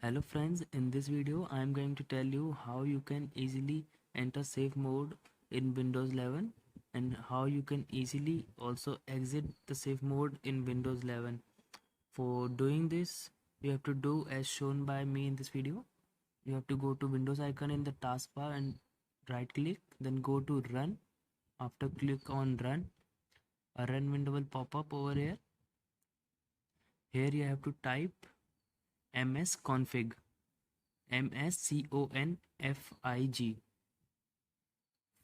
Hello friends, in this video I am going to tell you how you can easily enter safe mode in Windows 11 and how you can easily also exit the safe mode in Windows 11. For doing this, you have to do as shown by me in this video. You have to go to Windows icon in the taskbar and right click, then go to run. After click on run, a run window will pop up over here. Here you have to type msconfig. msconfig.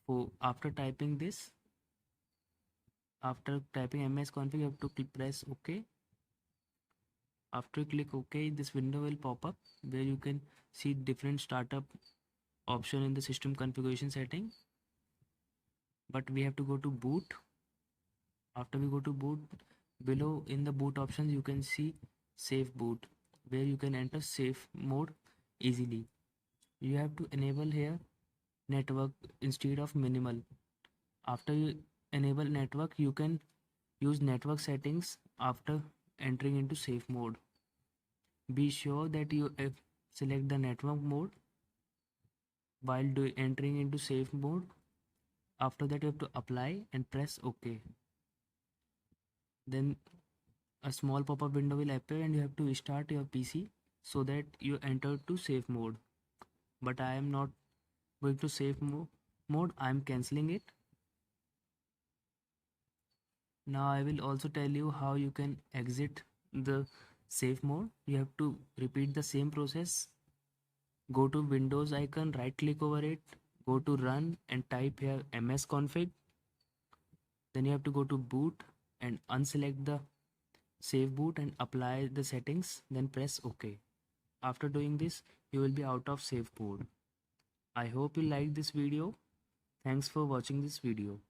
So after typing this, after typing msconfig, you have to press OK. After you click OK, this window will pop up where you can see different startup option in the system configuration setting. But we have to go to boot. After we go to boot, below in the boot options you can see safe boot, where you can enter safe mode easily. You have to enable here network instead of minimal. After you enable network, you can use network settings after entering into safe mode. Be sure that you select the network mode while entering into safe mode. After that, you have to apply and press OK. Then a small pop-up window will appear and you have to restart your PC so that you enter to safe mode. But I am not going to safe mode. I am cancelling it. Now I will also tell you how you can exit the safe mode. You have to repeat the same process. Go to Windows icon, right click over it, go to run and type here msconfig. Then you have to go to boot and unselect the safe boot and apply the settings, then press OK. After doing this, you will be out of safe mode. I hope you liked this video. Thanks for watching this video.